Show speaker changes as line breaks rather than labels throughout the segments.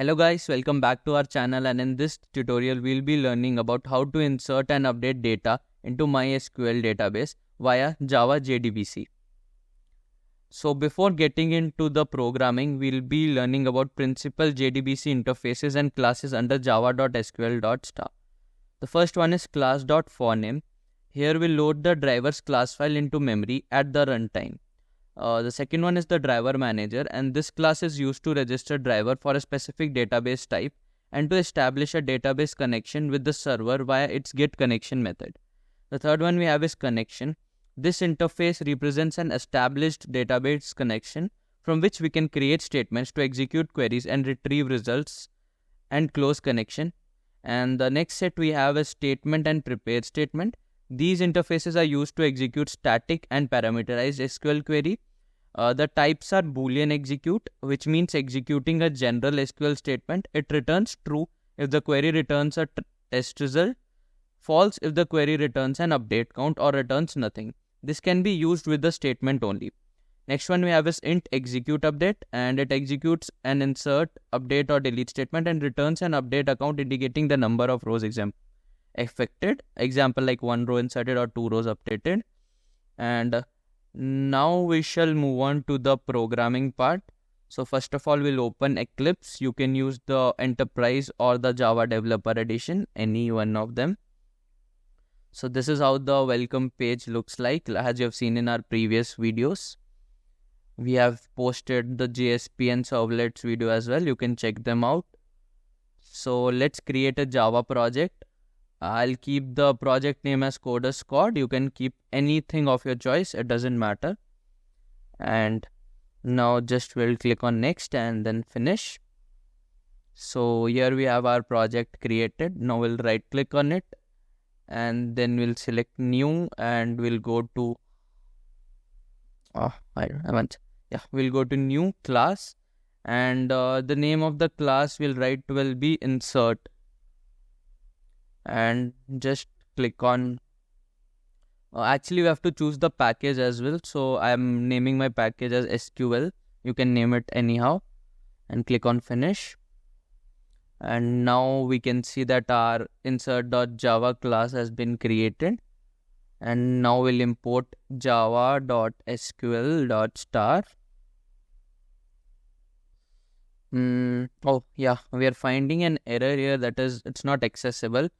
Hello guys, welcome back to our channel, and in this tutorial we'll be learning about how to insert and update data into MySQL database via Java JDBC. So before getting into the programming, we'll be learning about principal JDBC interfaces and classes under java.sql.star. The first one is class.forName. Here we'll load the driver's class file into memory at the runtime. The second one is the driver manager, and this class is used to register driver for a specific database type and to establish a database connection with the server via its get connection method. The third one we have is connection. This interface represents an established database connection from which we can create statements to execute queries and retrieve results and close connection. And the next set we have is statement and prepared statement. These interfaces are used to execute static and parameterized SQL query. The types are Boolean execute, which means executing a general SQL statement. It returns true if the query returns a test result, false if the query returns an update count, or returns nothing. This can be used with the statement only. Next one we have is int execute update, and it executes an insert, update or delete statement and returns an update account indicating the number of rows affected. Example like 1 row inserted or 2 rows updated. And now we shall move on to the programming part. So first of all, we'll open Eclipse. You can use the Enterprise or the Java Developer Edition, any one of them. So this is how the welcome page looks like, as you have seen in our previous videos. We have posted the JSP and servlets video as well. You can check them out. So let's create a Java project. I'll keep the project name as Coders Squad. You can keep anything of your choice. It doesn't matter. And now just we'll click on next and then finish. So here we have our project created. Now we'll right click on it and then we'll select new and we'll go to we'll go to new class, and the name of the class will be insert, and just click on actually we have to choose the package as well. So I'm naming my package as SQL. You can name it anyhow and click on finish. And now we can see that our insert.java class has been created. And now we'll import java.sql.star. We are finding an error here, that is it's not accessible.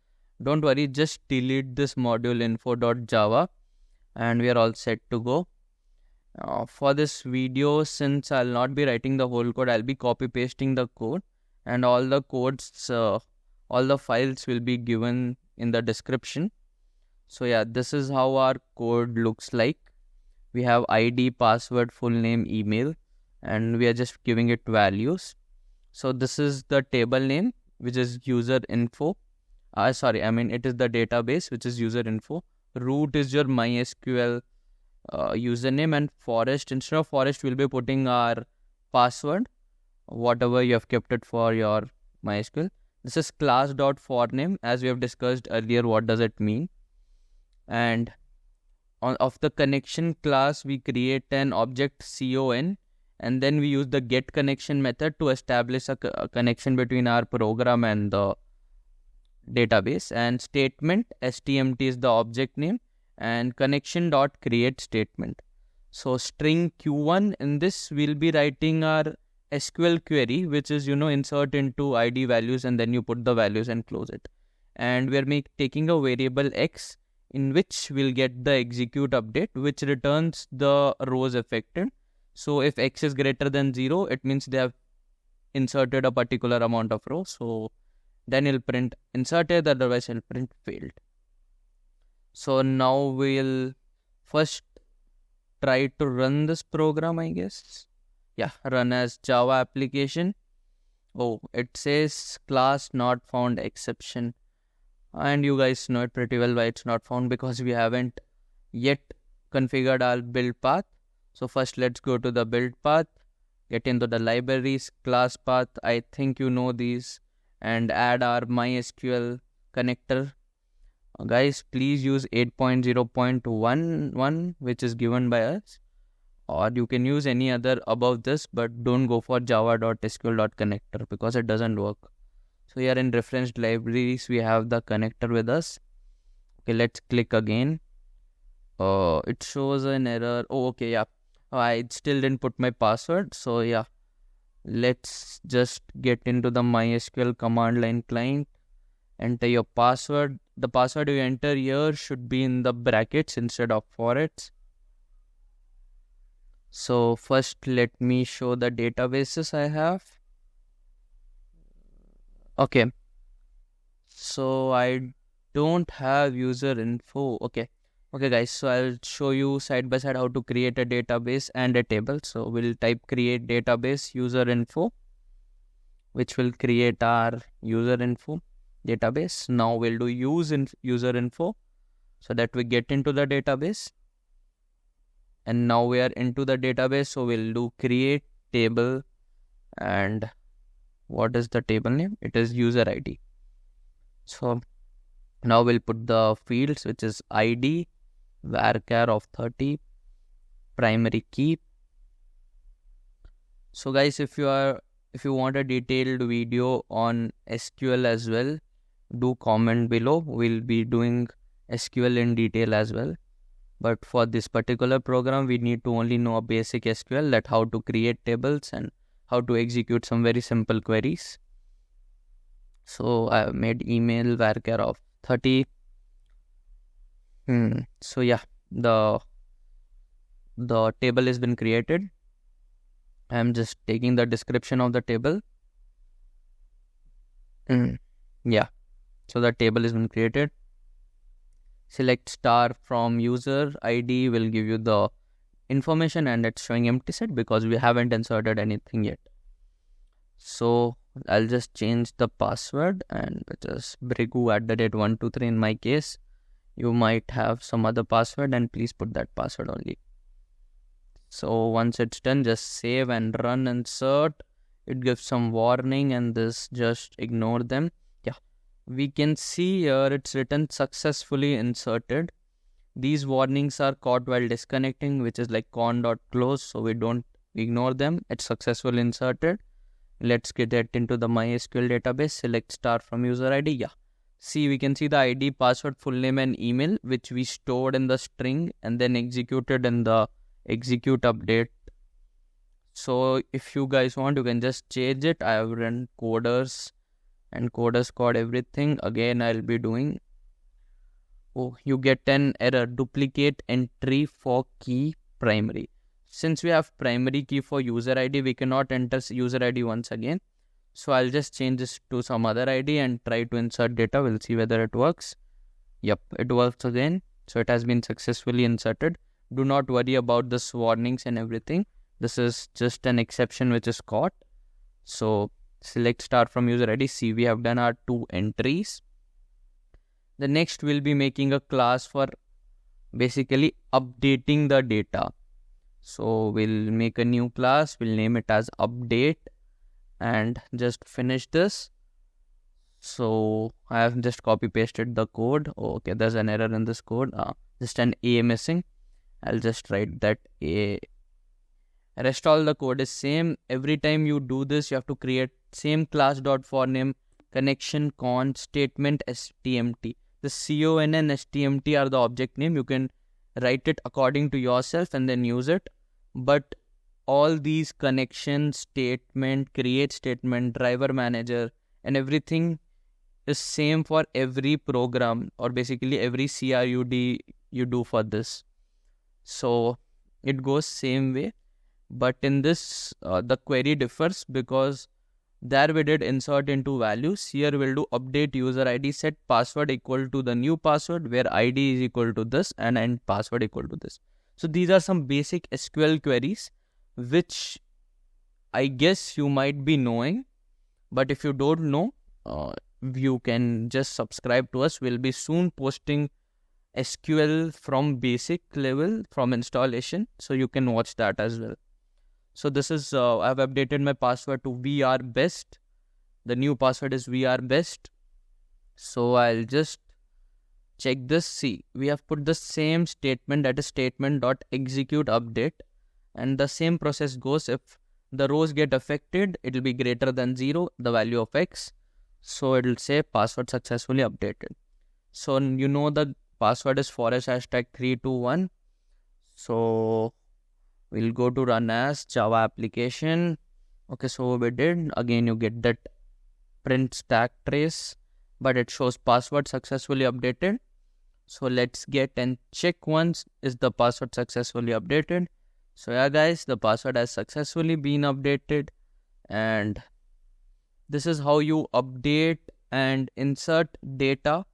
Don't worry, just delete this module info.java and we are all set to go. For this video, since I'll not be writing the whole code, I'll be copy pasting the code, and all the codes, all the files will be given in the description. So yeah, this is how our code looks like. We have ID, password, full name, email, and we are just giving it values. So this is the table name, which is user info. It is the database, which is user info. Root is your MySQL username, and forest, instead of forest, we'll be putting our password, whatever you have kept it for your MySQL. This is class.forName, as we have discussed earlier. What does it mean? And of the connection class, we create an object con, and then we use the get connection method to establish a connection between our program and the database. And statement stmt is the object name, and connection.create statement. So string q1, in this we'll be writing our SQL query, which is insert into ID values, and then you put the values and close it. And we're taking a variable x, in which we'll get the execute update, which returns the rows affected. So if x is greater than 0, it means they have inserted a particular amount of rows. So then it'll print inserted, otherwise it'll print failed. So now we'll first try to run this program, I guess. Yeah, run as Java application. Oh, it says class not found exception. And you guys know it pretty well why it's not found, because we haven't yet configured our build path. So first let's go to the build path, get into the libraries, class path, I think you know these, and add our MySQL connector. Guys, please use 8.0.11, which is given by us. or you can use any other above this, but don't go for java.sql.connector because it doesn't work. So here in referenced libraries, we have the connector with us. Okay, let's click again. It shows an error. Oh, okay, yeah. I still didn't put my password. So yeah, let's just get into the MySQL command line client. Enter your password. The password you enter here should be in the brackets instead of for it. So first let me show the databases I have. Okay. So I don't have user info. Okay guys, so I'll show you side by side how to create a database and a table. So we'll type create database user info, which will create our user info database. Now we'll do user info so that we get into the database. And now we are into the database, so we'll do create table. And what is the table name? It is user ID. So now we'll put the fields, which is ID, varchar of 30, primary key. So guys, if you want a detailed video on SQL as well, do comment below. We'll be doing SQL in detail as well. But for this particular program, we need to only know a basic SQL, that how to create tables and how to execute some very simple queries. So I have made email varchar of 30. So yeah, the table has been created. I'm just taking the description of the table. Yeah, so the table has been created. Select star from user ID will give you the information, and it's showing empty set because we haven't inserted anything yet. So I'll just change the password, and it is brigu@123 in my case. You might have some other password, and please put that password only. So once it's done, just save and run insert. It gives some warning, and this just ignore them. Yeah, we can see here it's written successfully inserted. These warnings are caught while disconnecting, which is like con.close, so we don't ignore them. It's successfully inserted. Let's get it into the MySQL database. Select star from user ID. Yeah, see, we can see the ID, password, full name and email, which we stored in the string and then executed in the execute update. So if you guys want, you can just change it. I have run coders and coders code everything. Again, I'll be doing. Oh, you get an error, duplicate entry for key primary. Since we have primary key for user ID, we cannot enter user ID once again. So I'll just change this to some other ID and try to insert data. We'll see whether it works. Yep, it works again. So it has been successfully inserted. Do not worry about this warnings and everything. This is just an exception which is caught. So select star from user ID. See, we have done our 2 entries. The next we'll be making a class for basically updating the data. So we'll make a new class. We'll name it as update and just finish this. So I have just copy pasted the code. Oh, okay, there's an error in this code. Just an A missing. I'll just write that A. Rest all the code is same. Every time you do this, you have to create same class.forName connection con statement stmt. The con and stmt are the object name. You can write it according to yourself and then use it. But all these connection statement, create statement, driver manager and everything is same for every program, or basically every CRUD you do for this. So it goes same way. But in this, the query differs because there we did insert into values. Here we'll do update user ID, set password equal to the new password, where ID is equal to this and end password equal to this. So these are some basic SQL queries, which I guess you might be knowing. But if you don't know, you can just subscribe to us. We'll be soon posting SQL from basic level, from installation. So you can watch that as well. So this is, I've updated my password to VRBest. The new password is VRBest. So I'll just check this. See, we have put the same statement, that is statement.execute update. And the same process goes if the rows get affected, it will be greater than 0, the value of x. So it will say password successfully updated. So you know the password is forest hashtag 321. So we'll go to run as Java application. Okay, so we did. Again, you get that print stack trace, but it shows password successfully updated. So let's get and check once is the password successfully updated. So yeah guys, the password has successfully been updated, and this is how you update and insert data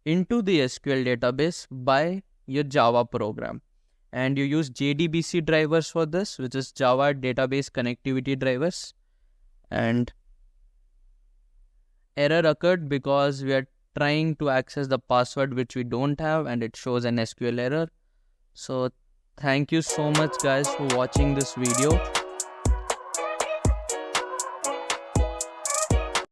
into the SQL database by your Java program. And you use JDBC drivers for this, which is Java Database Connectivity Drivers. And error occurred because we are trying to access the password which we don't have, and it shows an SQL error. So thank you so much guys for watching this video.